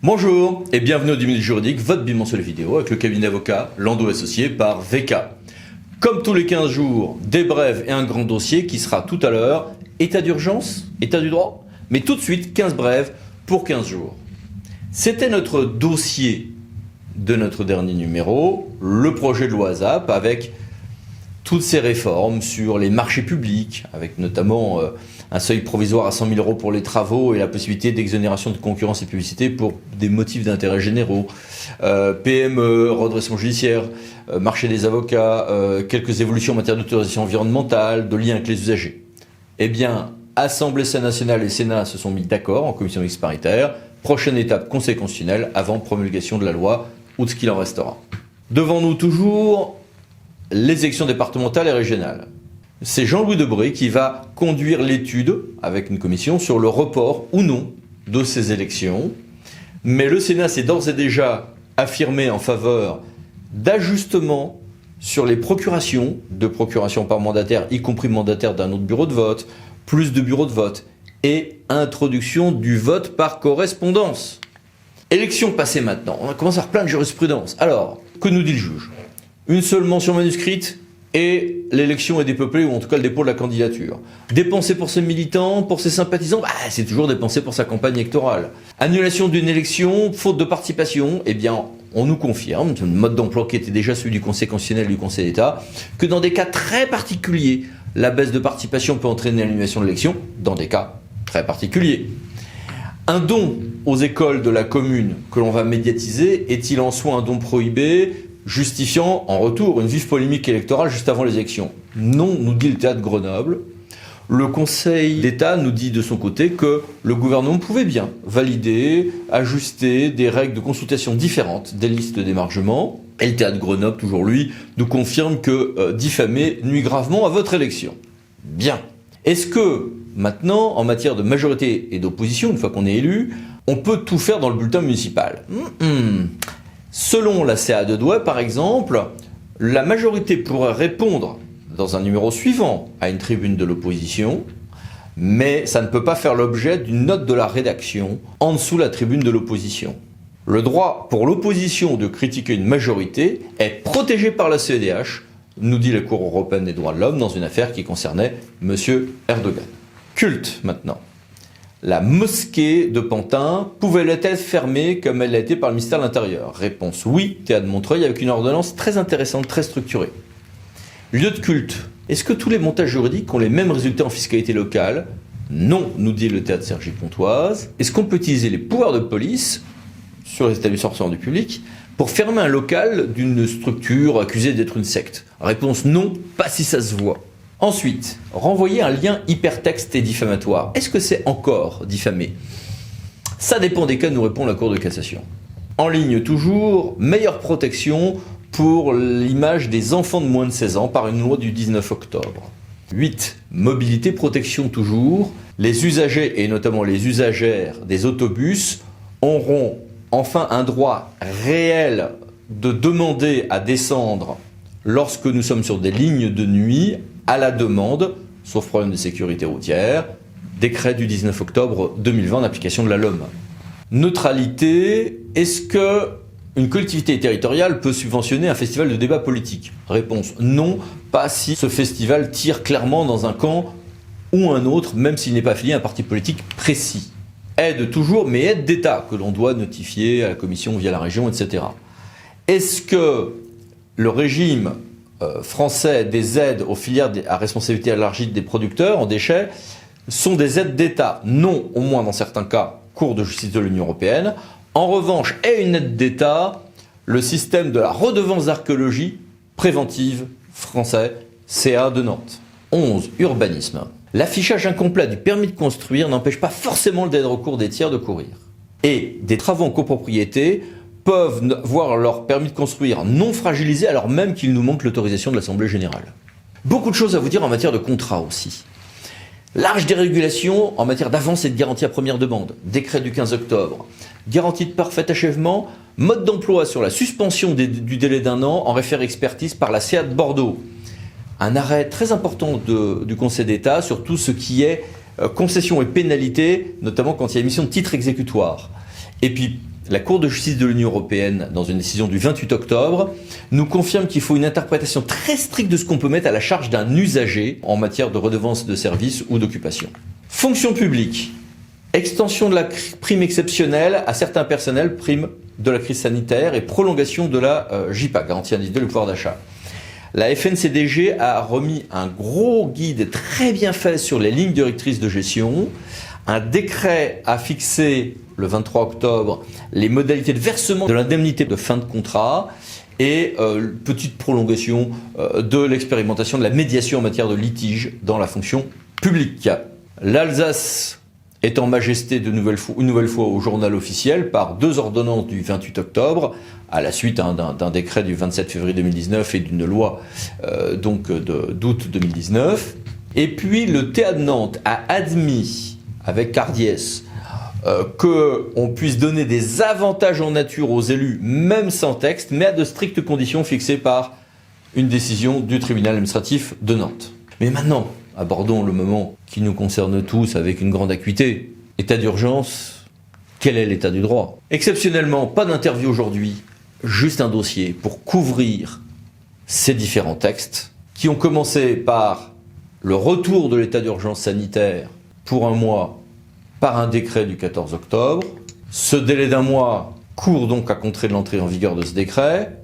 Bonjour et bienvenue au 10 minutes juridiques, votre bimensuel vidéo avec le cabinet d'avocats Landau Associés par VK. Comme tous les 15 jours, des brèves et un grand dossier qui sera tout à l'heure état d'urgence, état du droit, mais tout de suite 15 brèves pour 15 jours. C'était notre dossier de notre dernier numéro, le projet de loi ASAP avec toutes ces réformes sur les marchés publics, avec notamment un seuil provisoire à 100 000 € pour les travaux et la possibilité d'exonération de concurrence et publicité pour des motifs d'intérêt généraux, PME, redressement judiciaire, marché des avocats, quelques évolutions en matière d'autorisation environnementale, de lien avec les usagers. Eh bien, Assemblée nationale et Sénat se sont mis d'accord en commission mixte paritaire. Prochaine étape, Conseil constitutionnel avant promulgation de la loi ou de ce qu'il en restera. Devant nous toujours les élections départementales et régionales. C'est Jean-Louis Debré qui va conduire l'étude avec une commission sur le report ou non de ces élections. Mais le Sénat s'est d'ores et déjà affirmé en faveur d'ajustements sur les procurations, de procuration par mandataire, y compris mandataire d'un autre bureau de vote, plus de bureaux de vote et introduction du vote par correspondance. Élection passée maintenant, on commence à avoir plein de jurisprudence. Alors, que nous dit le juge ? Une seule mention manuscrite et l'élection est dépeuplée, ou en tout cas le dépôt de la candidature. Dépenser pour ses militants, pour ses sympathisants, c'est toujours dépenser pour sa campagne électorale. Annulation d'une élection, faute de participation, eh bien on nous confirme, c'est un mode d'emploi qui était déjà celui du Conseil constitutionnel et du Conseil d'État, que dans des cas très particuliers, la baisse de participation peut entraîner l'annulation de l'élection, dans des cas très particuliers. Un don aux écoles de la commune que l'on va médiatiser est-il en soi un don prohibé, justifiant en retour une vive polémique électorale juste avant les élections? Non, nous dit le théâtre de Grenoble. Le Conseil d'État nous dit de son côté que le gouvernement pouvait bien valider, ajuster des règles de consultation différentes des listes d'émargement. Et le théâtre de Grenoble, toujours lui, nous confirme que diffamer nuit gravement à votre élection. Bien. Est-ce que maintenant, en matière de majorité et d'opposition, une fois qu'on est élu, on peut tout faire dans le bulletin municipal? Selon la CA de Douai, par exemple, la majorité pourrait répondre dans un numéro suivant à une tribune de l'opposition, mais ça ne peut pas faire l'objet d'une note de la rédaction en dessous de la tribune de l'opposition. Le droit pour l'opposition de critiquer une majorité est protégé par la CEDH, nous dit la Cour européenne des droits de l'homme dans une affaire qui concernait M. Erdogan. Culte maintenant. La mosquée de Pantin pouvait-elle être fermée comme elle l'a été par le ministère de l'Intérieur? Réponse oui, théâtre de Montreuil avec une ordonnance très intéressante, très structurée. Lieu de culte. Est-ce que tous les montages juridiques ont les mêmes résultats en fiscalité locale? Non, nous dit le théâtre Cergy-Pontoise. Est-ce qu'on peut utiliser les pouvoirs de police sur les établissements du public pour fermer un local d'une structure accusée d'être une secte? Réponse non, pas si ça se voit. Ensuite, renvoyer un lien hypertexte et diffamatoire. Est-ce que c'est encore diffamé? Ça dépend des cas, nous répond la Cour de cassation. En ligne toujours, meilleure protection pour l'image des enfants de moins de 16 ans par une loi du 19 octobre. 8. Mobilité, protection toujours. Les usagers et notamment les usagères des autobus auront enfin un droit réel de demander à descendre lorsque nous sommes sur des lignes de nuit à la demande, sauf problème de sécurité routière, décret du 19 octobre 2020 en application de la LOM. Neutralité, est-ce que une collectivité territoriale peut subventionner un festival de débat politique? Réponse non, pas si ce festival tire clairement dans un camp ou un autre, même s'il n'est pas affilié à un parti politique précis. Aide toujours, mais aide d'État que l'on doit notifier à la commission via la région, etc. Est-ce que le régime français des aides aux filières à responsabilité élargie des producteurs en déchets sont des aides d'État? Non, au moins dans certains cas, Cour de justice de l'Union européenne. En revanche, est une aide d'État le système de la redevance d'archéologie préventive français, CA de Nantes. 11. Urbanisme. L'affichage incomplet du permis de construire n'empêche pas forcément le délai de recours des tiers de courir. Et des travaux en copropriété peuvent voir leur permis de construire non fragilisé alors même qu'il nous manque l'autorisation de l'Assemblée générale. Beaucoup de choses à vous dire en matière de contrat aussi. Large dérégulation en matière d'avance et de garantie à première demande. Décret du 15 octobre. Garantie de parfait achèvement. Mode d'emploi sur la suspension du délai d'1 an en référé expertise par la CA de Bordeaux. Un arrêt très important du Conseil d'État sur tout ce qui est concession et pénalité, notamment quand il y a émission de titres exécutoires. Et puis, la Cour de justice de l'Union européenne, dans une décision du 28 octobre, nous confirme qu'il faut une interprétation très stricte de ce qu'on peut mettre à la charge d'un usager en matière de redevance de service ou d'occupation. Fonction publique. Extension de la prime exceptionnelle à certains personnels, prime de la crise sanitaire et prolongation de la JPA, garantie individuelle du pouvoir d'achat. La FNCDG a remis un gros guide très bien fait sur les lignes directrices de gestion. Un décret a fixé, le 23 octobre, les modalités de versement de l'indemnité de fin de contrat et petite prolongation de l'expérimentation de la médiation en matière de litige dans la fonction publique. L'Alsace est en majesté une nouvelle fois au journal officiel par 2 ordonnances du 28 octobre, à la suite d'un décret du 27 février 2019 et d'une loi d'août 2019. Et puis le TA de Nantes a admis, avec Cardiès, qu'on puisse donner des avantages en nature aux élus, même sans texte, mais à de strictes conditions fixées par une décision du tribunal administratif de Nantes. Mais maintenant, abordons le moment qui nous concerne tous avec une grande acuité. État d'urgence, quel est l'état du droit? Exceptionnellement, pas d'interview aujourd'hui, juste un dossier pour couvrir ces différents textes qui ont commencé par le retour de l'état d'urgence sanitaire pour 1 mois par un décret du 14 octobre. Ce délai d'1 mois court donc à compter de l'entrée en vigueur de ce décret,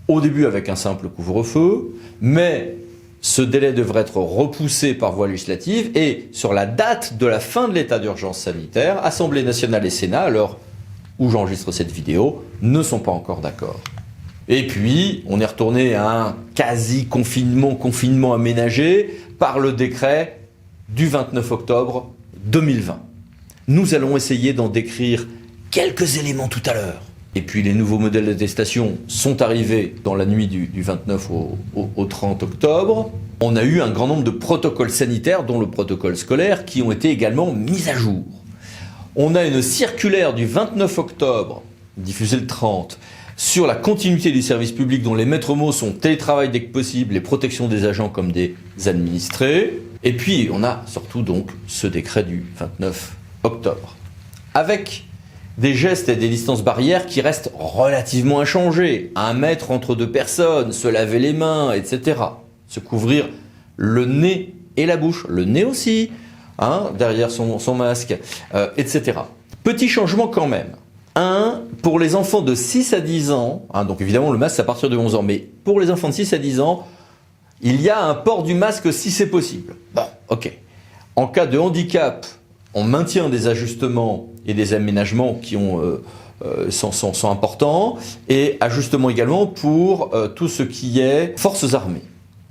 au début avec un simple couvre-feu, mais ce délai devrait être repoussé par voie législative et sur la date de la fin de l'état d'urgence sanitaire, Assemblée nationale et Sénat, à l'heure où j'enregistre cette vidéo, ne sont pas encore d'accord. Et puis, on est retourné à un quasi-confinement aménagé par le décret du 29 octobre 2020. Nous allons essayer d'en décrire quelques éléments tout à l'heure. Et puis les nouveaux modèles d'attestation sont arrivés dans la nuit du 29 au 30 octobre. On a eu un grand nombre de protocoles sanitaires, dont le protocole scolaire, qui ont été également mis à jour. On a une circulaire du 29 octobre, diffusée le 30, sur la continuité du service public dont les maîtres mots sont télétravail dès que possible, les protections des agents comme des administrés. Et puis on a surtout donc ce décret du 29 octobre. Avec des gestes et des distances barrières qui restent relativement inchangés. 1 mètre entre 2 personnes, se laver les mains, etc. Se couvrir le nez et la bouche. Le nez aussi, derrière son masque, etc. Petit changement quand même. Pour les enfants de 6 à 10 ans, donc évidemment le masque c'est à partir de 11 ans, mais pour les enfants de 6 à 10 ans, il y a un port du masque si c'est possible. Bon, ok. En cas de handicap, on maintient des ajustements et des aménagements qui sont importants, et ajustements également pour tout ce qui est forces armées.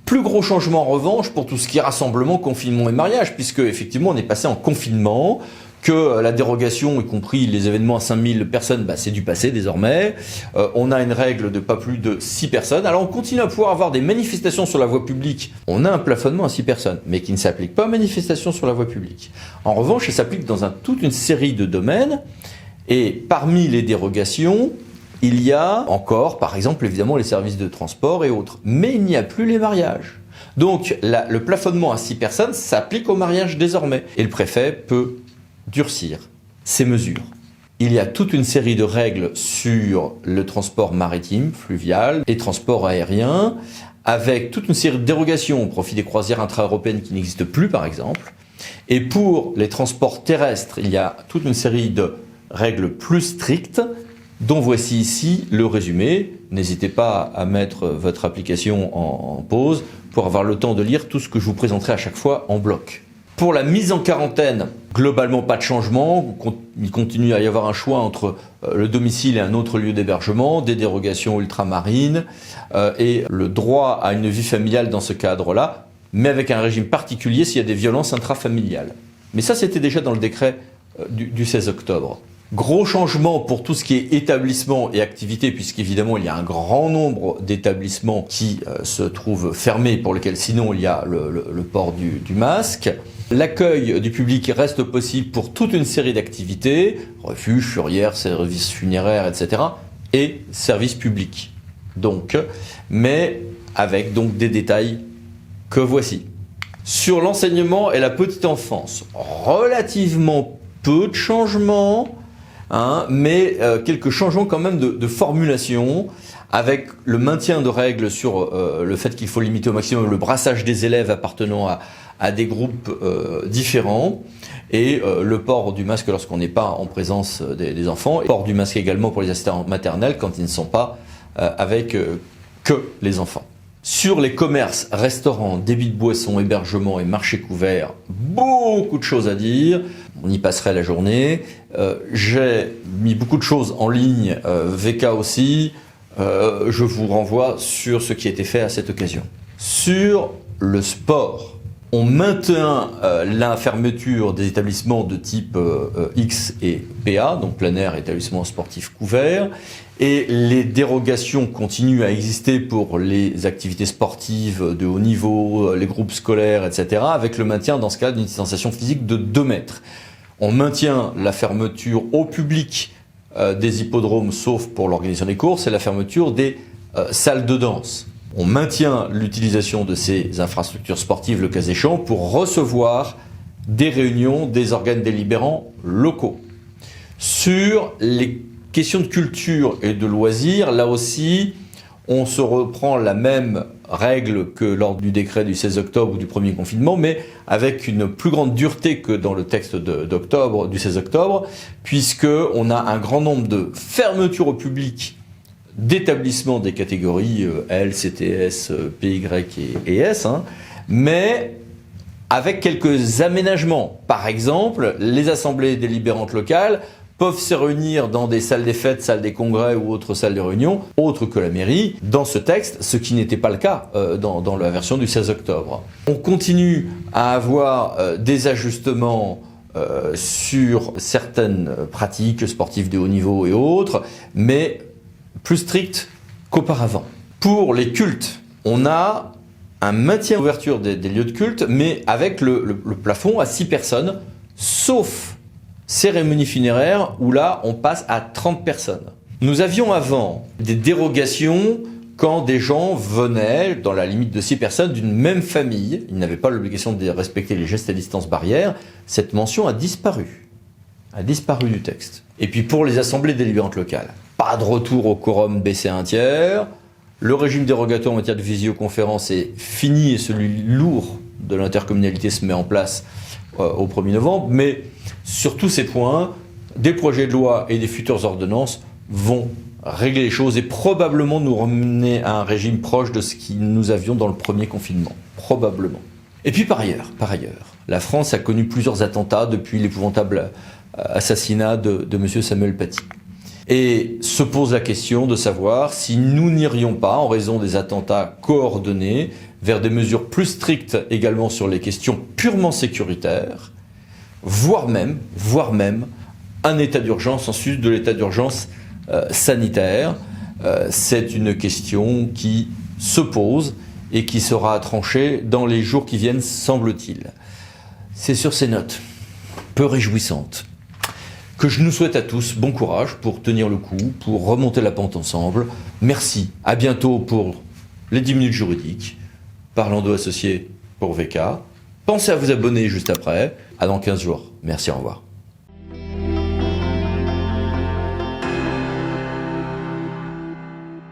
Plus gros changement en revanche pour tout ce qui est rassemblement, confinement et mariage, puisque effectivement on est passé en confinement, que la dérogation, y compris les événements à 5000 personnes, c'est du passé désormais. On a une règle de pas plus de 6 personnes. Alors on continue à pouvoir avoir des manifestations sur la voie publique. On a un plafonnement à 6 personnes, mais qui ne s'applique pas aux manifestations sur la voie publique. En revanche, ça s'applique dans toute une série de domaines. Et parmi les dérogations, il y a encore, par exemple, évidemment, les services de transport et autres. Mais il n'y a plus les mariages. Donc le plafonnement à 6 personnes s'applique aux mariages désormais. Et le préfet peut durcir ces mesures. Il y a toute une série de règles sur le transport maritime, fluvial et transport aérien, avec toute une série de dérogations au profit des croisières intra-européennes qui n'existent plus par exemple. Et pour les transports terrestres, il y a toute une série de règles plus strictes, dont voici ici le résumé. N'hésitez pas à mettre votre application en pause pour avoir le temps de lire tout ce que je vous présenterai à chaque fois en bloc. Pour la mise en quarantaine, globalement pas de changement. Il continue à y avoir un choix entre le domicile et un autre lieu d'hébergement, des dérogations ultramarines et le droit à une vie familiale dans ce cadre-là, mais avec un régime particulier s'il y a des violences intrafamiliales. Mais ça, c'était déjà dans le décret du 16 octobre. Gros changement pour tout ce qui est établissement et activité, puisqu'évidemment il y a un grand nombre d'établissements qui se trouvent fermés, pour lesquels sinon il y a le port du masque. L'accueil du public reste possible pour toute une série d'activités, refuges, fourrières, services funéraires, etc. et services publics. Donc, mais avec donc des détails que voici. Sur l'enseignement et la petite enfance, relativement peu de changements. hein, mais quelques changements quand même de formulation, avec le maintien de règles sur le fait qu'il faut limiter au maximum le brassage des élèves appartenant à des groupes différents, et le port du masque lorsqu'on n'est pas en présence des enfants, et port du masque également pour les assistants maternels quand ils ne sont pas avec que les enfants. Sur les commerces, restaurants, débit de boissons, hébergements et marchés couverts, beaucoup de choses à dire. On y passerait la journée. J'ai mis beaucoup de choses en ligne, VK aussi. Je vous renvoie sur ce qui a été fait à cette occasion. Sur le sport, on maintient la fermeture des établissements de type X et PA, donc plein air, établissement sportif couvert, et les dérogations continuent à exister pour les activités sportives de haut niveau, les groupes scolaires, etc., avec le maintien dans ce cas d'une distanciation physique de 2 mètres. On maintient la fermeture au public des hippodromes, sauf pour l'organisation des courses, et la fermeture des salles de danse. On maintient l'utilisation de ces infrastructures sportives, le cas échéant, pour recevoir des réunions des organes délibérants locaux. Sur les questions de culture et de loisirs, là aussi, on se reprend la même règle que lors du décret du 16 octobre ou du premier confinement, mais avec une plus grande dureté que dans le texte du 16 octobre, puisqu'on a un grand nombre de fermetures au public d'établissements des catégories L, CTS, PY et S, hein, mais avec quelques aménagements. Par exemple, les assemblées délibérantes locales peuvent se réunir dans des salles des fêtes, salles des congrès ou autres salles de réunion, autres que la mairie, dans ce texte, ce qui n'était pas le cas dans la version du 16 octobre. On continue à avoir des ajustements sur certaines pratiques sportives de haut niveau et autres, mais plus strictes qu'auparavant. Pour les cultes, on a un maintien d'ouverture des lieux de culte, mais avec le plafond à 6 personnes, sauf cérémonie funéraire, où là, on passe à 30 personnes. Nous avions avant des dérogations quand des gens venaient, dans la limite de 6 personnes, d'une même famille. Ils n'avaient pas l'obligation de respecter les gestes à distance barrière. Cette mention a disparu du texte. Et puis pour les assemblées délibérantes locales, pas de retour au quorum baissé à 1/3. Le régime dérogatoire en matière de visioconférence est fini et celui lourd de l'intercommunalité se met en place au 1er novembre. Mais sur tous ces points, des projets de loi et des futures ordonnances vont régler les choses et probablement nous ramener à un régime proche de ce que nous avions dans le premier confinement. Probablement. Et puis par ailleurs, la France a connu plusieurs attentats depuis l'épouvantable assassinat de M. Samuel Paty. Et se pose la question de savoir si nous n'irions pas, en raison des attentats coordonnés, vers des mesures plus strictes également sur les questions purement sécuritaires, voire même un état d'urgence en sus de l'état d'urgence sanitaire. C'est une question qui se pose et qui sera tranchée dans les jours qui viennent, semble-t-il. C'est sur ces notes peu réjouissantes que je nous souhaite à tous bon courage pour tenir le coup, pour remonter la pente ensemble. Merci, à bientôt pour les 10 minutes juridiques, par Lando Associés pour VK. Pensez à vous abonner juste après. À dans 15 jours. Merci, au revoir.